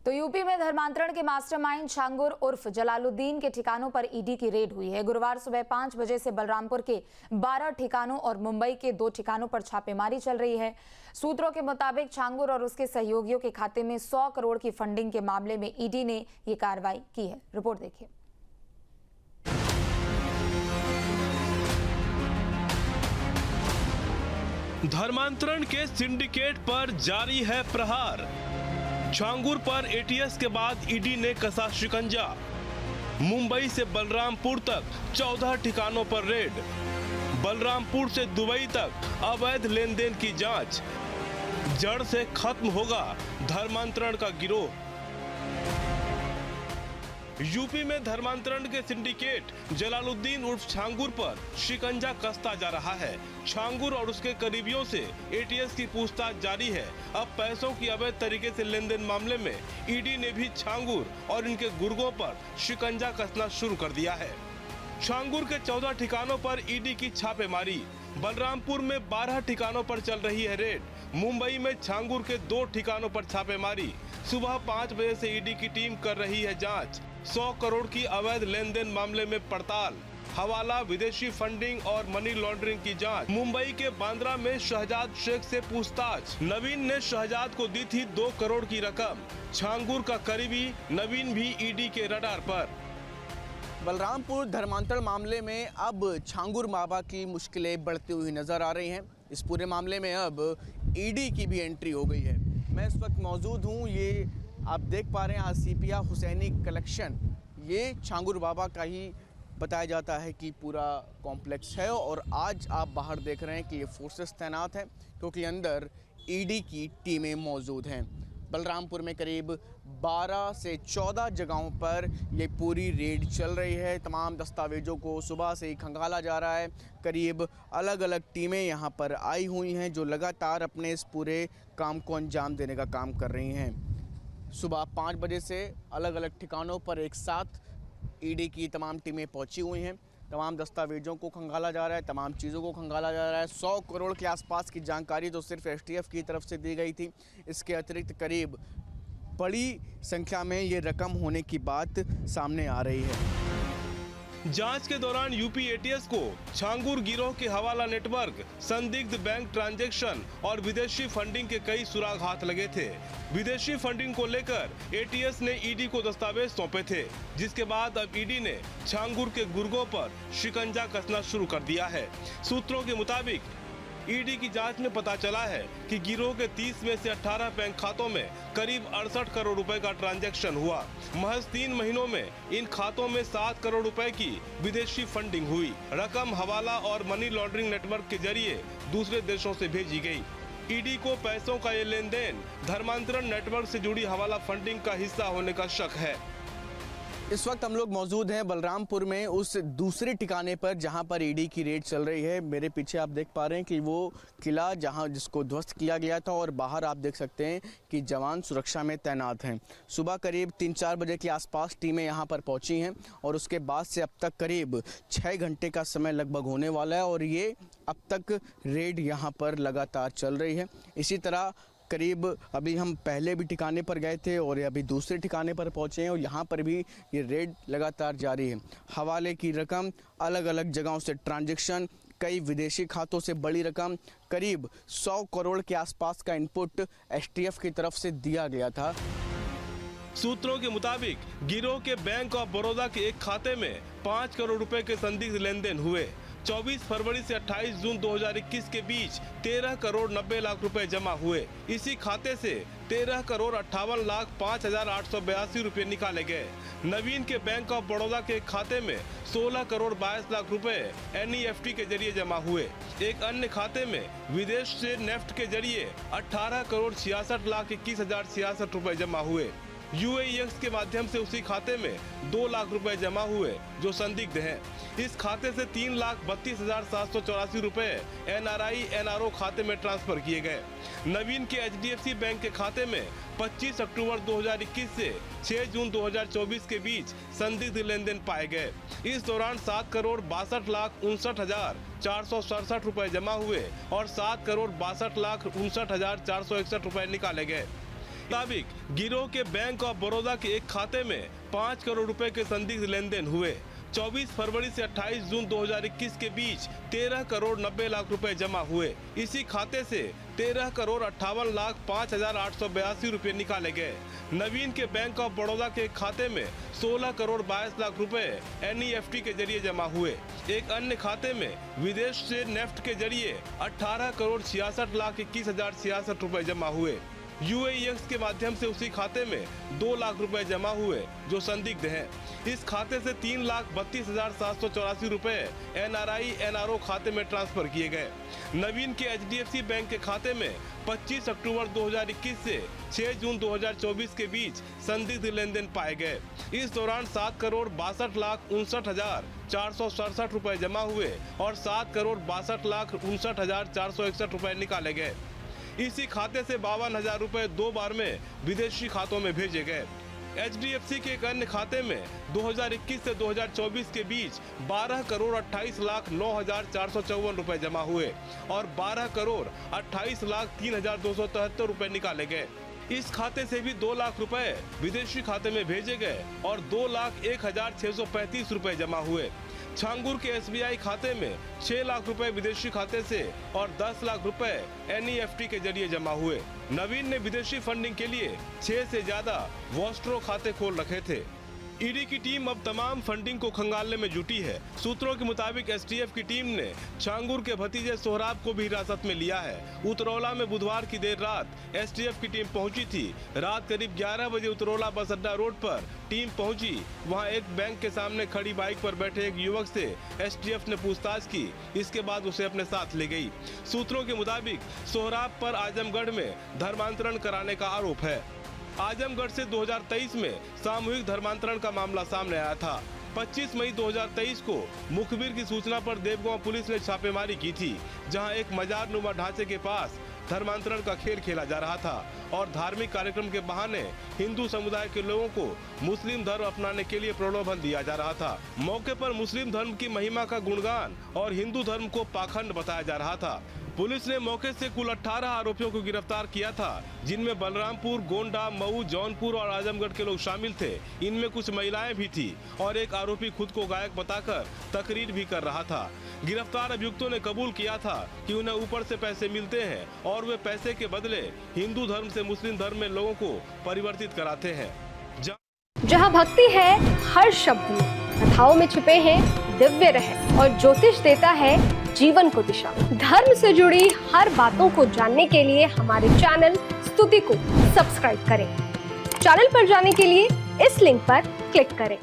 तो यूपी में धर्मांतरण के मास्टरमाइंड छांगुर उर्फ जलालुद्दीन के ठिकानों पर ईडी की रेड हुई है। गुरुवार सुबह 5 बजे से बलरामपुर के 12 ठिकानों और मुंबई के 2 ठिकानों पर छापेमारी चल रही है। सूत्रों के मुताबिक छांगुर और उसके सहयोगियों के खाते में 100 करोड़ की फंडिंग के मामले में ईडी ने ये कार्रवाई की है। रिपोर्ट देखिए। धर्मांतरण के सिंडिकेट पर जारी है प्रहार। छांगुर पर एटीएस के बाद ईडी ने कसा शिकंजा। मुंबई से बलरामपुर तक 14 ठिकानों पर रेड। बलरामपुर से दुबई तक अवैध लेन देन की जांच। जड़ से खत्म होगा धर्मांतरण का गिरोह। यूपी में धर्मांतरण के सिंडिकेट जलालुद्दीन उर्फ छांगुर पर शिकंजा कसता जा रहा है। छांगुर और उसके करीबियों से एटीएस की पूछताछ जारी है। अब पैसों की अवैध तरीके से लेन देन मामले में ईडी ने भी छांगुर और इनके गुर्गों पर शिकंजा कसना शुरू कर दिया है। छांगुर के 14 ठिकानों पर ईडी की छापेमारी। बलरामपुर में 12 ठिकानों पर चल रही है रेड। मुंबई में छांगुर के 2 ठिकानों पर छापेमारी। सुबह 5 बजे से ईडी की टीम कर रही है जांच। 100 करोड़ की अवैध लेन देन मामले में पड़ताल, हवाला, विदेशी फंडिंग और मनी लॉन्ड्रिंग की जांच। मुंबई के बांद्रा में शहजाद शेख से पूछताछ। नवीन ने शहजाद को दी थी 2 करोड़ की रकम। छांगुर का करीबी नवीन भी ईडी के रडार पर। बलरामपुर धर्मांतरण मामले में अब छांगुर बाबा की मुश्किलें बढ़ती हुई नजर आ रही हैं। इस पूरे मामले में अब ईडी की भी एंट्री हो गई है। मैं इस वक्त मौजूद हूँ, ये आप देख पा रहे हैं आसिफिया हुसैनी कलेक्शन। ये छांगुर बाबा का ही बताया जाता है कि पूरा कॉम्प्लेक्स है और आज आप बाहर देख रहे हैं कि ये फोर्सेस तैनात हैं क्योंकि अंदर ईडी की टीमें मौजूद हैं। बलरामपुर में करीब 12 से 14 जगहों पर ये पूरी रेड चल रही है। तमाम दस्तावेजों को सुबह से ही खंगाला जा रहा है। करीब अलग अलग टीमें यहाँ पर आई हुई हैं जो लगातार अपने इस पूरे काम को अंजाम देने का काम कर रही हैं। सुबह 5 बजे से अलग अलग ठिकानों पर एक साथ ईडी की तमाम टीमें पहुंची हुई हैं। तमाम दस्तावेजों को खंगाला जा रहा है, तमाम चीज़ों को खंगाला जा रहा है। 100 करोड़ के आसपास की जानकारी तो सिर्फ एसटीएफ की तरफ से दी गई थी। इसके अतिरिक्त करीब बड़ी संख्या में ये रकम होने की बात सामने आ रही है। जांच के दौरान यूपी एटीएस को छांगुर गिरोह के हवाला नेटवर्क, संदिग्ध बैंक ट्रांजैक्शन और विदेशी फंडिंग के कई सुराग हाथ लगे थे। विदेशी फंडिंग को लेकर एटीएस ने ईडी को दस्तावेज सौंपे थे, जिसके बाद अब ईडी ने छांगुर के गुर्गों पर शिकंजा कसना शुरू कर दिया है। सूत्रों के मुताबिक ईडी की जांच में पता चला है कि गिरोह के 30 में से 18 बैंक खातों में करीब 68 करोड़ रुपए का ट्रांजैक्शन हुआ। महज 3 महीनों में इन खातों में 7 करोड़ रुपए की विदेशी फंडिंग हुई। रकम हवाला और मनी लॉन्ड्रिंग नेटवर्क के जरिए दूसरे देशों से भेजी गई। ईडी को पैसों का ये लेन देन धर्मांतरण नेटवर्क से जुड़ी हवाला फंडिंग का हिस्सा होने का शक है। इस वक्त हम लोग मौजूद हैं बलरामपुर में उस दूसरे ठिकाने पर जहां पर ईडी की रेड चल रही है। मेरे पीछे आप देख पा रहे हैं कि वो किला जहां जिसको ध्वस्त किया गया था और बाहर आप देख सकते हैं कि जवान सुरक्षा में तैनात हैं। सुबह करीब 3-4 बजे के आसपास टीमें यहां पर पहुंची हैं और उसके बाद से अब तक करीब 6 घंटे का समय लगभग होने वाला है और ये अब तक रेड यहाँ पर लगातार चल रही है। इसी तरह करीब अभी हम पहले भी ठिकाने पर गए थे और अभी दूसरे ठिकाने पर पहुंचे हैं और यहाँ पर भी ये रेड लगातार जारी है। हवाले की रकम, अलग अलग जगहों से ट्रांजैक्शन, कई विदेशी खातों से बड़ी रकम, करीब 100 करोड़ के आसपास का इनपुट एसटीएफ की तरफ से दिया गया था। सूत्रों के मुताबिक गिरोह के बैंक ऑफ बड़ौदा के एक खाते में 5 करोड़ रुपए के संदिग्ध लेन देन हुए। 24 फरवरी से 28 जून 2021 के बीच 13 करोड़ 90 लाख रुपए जमा हुए। इसी खाते से 13 करोड़ 58 लाख 5,882 रुपए निकाले गए। नवीन के बैंक ऑफ बड़ौदा के खाते में 16 करोड़ 22 लाख रुपए एनईएफटी के जरिए जमा हुए। एक अन्य खाते में विदेश से नेफ्ट के जरिए 18 करोड़ 66 लाख 21,066 रुपए जमा हुए। यूएईएक्स के माध्यम से उसी खाते में 2 लाख रुपए जमा हुए जो संदिग्ध हैं। इस खाते से 3,32,784 रुपए एनआरआई एनआरओ खाते में ट्रांसफर किए गए। नवीन के एचडीएफसी बैंक के खाते में 25 अक्टूबर 2021 से 6 जून 2024 के बीच संदिग्ध लेन देन पाए गए। इस दौरान 7 करोड़ 62 लाख 59,467 रुपए जमा हुए और 7 करोड़ 62 लाख 59,461 रुपए निकाले गए। मुताबिक गिरोह के बैंक ऑफ बड़ौदा के एक खाते में 5 करोड़ रुपए के संदिग्ध लेन देन हुए। 24 फरवरी से 28 जून 2021 के बीच 13 करोड़ 90 लाख रुपए जमा हुए। इसी खाते से 13 करोड़ 58 लाख 5,882 रुपए निकाले गए। नवीन के बैंक ऑफ बड़ौदा के खाते में 16 करोड़ 22 लाख रुपए NEFT के जरिए जमा हुए। एक अन्य खाते में विदेश से नेफ्ट के जरिए 18 करोड़ 66 लाख 21,066 रुपए जमा हुए। UAEX के माध्यम से उसी खाते में 2 लाख रुपए जमा हुए जो संदिग्ध हैं। इस खाते से 3,32,784 रुपए NRI NRO खाते में ट्रांसफर किए गए। नवीन के HDFC बैंक के खाते में 25 अक्टूबर 2021 से 6 जून 2024 के बीच संदिग्ध लेन देन पाए गए। इस दौरान 7 करोड़ 62 लाख 59,467 रुपए जमा हुए और 7 करोड़ 62 लाख 59,461 रुपए निकाले गए। इसी खाते से 52,000 रुपए 2 बार में विदेशी खातों में भेजे गए। HDFC के एक अन्य खाते में 2021 से 2024 के बीच 12 करोड़ 28 लाख 9,454 रुपए जमा हुए और 12 करोड़ 28 लाख 3,273 रुपए निकाले गए। इस खाते से भी 2 लाख रुपए विदेशी खाते में भेजे गए और 2 लाख 1,635 रुपए जमा हुए। छांगुर के SBI खाते में 6 लाख रुपए विदेशी खाते से और 10 लाख रुपए NEFT के जरिए जमा हुए। नवीन ने विदेशी फंडिंग के लिए 6 से ज्यादा वॉस्ट्रो खाते खोल रखे थे। ईडी की टीम अब तमाम फंडिंग को खंगालने में जुटी है। सूत्रों के मुताबिक STF की टीम ने छांगुर के भतीजे सोहराब को भी हिरासत में लिया है। उतरौला में बुधवार की देर रात STF की टीम पहुंची थी। रात करीब 11 बजे उतरौला बस अड्डा रोड पर टीम पहुंची। वहां एक बैंक के सामने खड़ी बाइक पर बैठे एक युवक से STF ने पूछताछ की। इसके बाद उसे अपने साथ ले गई। सूत्रों के मुताबिक सोहराब पर आजमगढ़ में धर्मांतरण कराने का आरोप है। आजमगढ़ से 2023 में सामूहिक धर्मांतरण का मामला सामने आया था। 25 मई 2023 को मुखबिर की सूचना पर देवगांव पुलिस ने छापेमारी की थी, जहां एक मजार नुमा ढांचे के पास धर्मांतरण का खेल खेला जा रहा था और धार्मिक कार्यक्रम के बहाने हिंदू समुदाय के लोगों को मुस्लिम धर्म अपनाने के लिए प्रलोभन दिया जा रहा था। मौके पर मुस्लिम धर्म की महिमा का गुणगान और हिंदू धर्म को पाखंड बताया जा रहा था। पुलिस ने मौके से कुल 18 आरोपियों को गिरफ्तार किया था, जिनमें बलरामपुर, गोंडा, मऊ, जौनपुर और आजमगढ़ के लोग शामिल थे। इनमें कुछ महिलाएं भी थी और एक आरोपी खुद को गायक बताकर तकरीर भी कर रहा था। गिरफ्तार अभियुक्तों ने कबूल किया था कि उन्हें ऊपर से पैसे मिलते हैं और वे पैसे के बदले हिंदू धर्म से मुस्लिम धर्म में लोगों को परिवर्तित कराते हैं। जहाँ भक्ति है हर शब्द में, कथाओं में छुपे हैं दिव्य रहस्य और ज्योतिष देता है जीवन को दिशा। धर्म से जुड़ी हर बातों को जानने के लिए हमारे चैनल स्तुति को सब्सक्राइब करें। चैनल पर जाने के लिए इस लिंक पर क्लिक करें।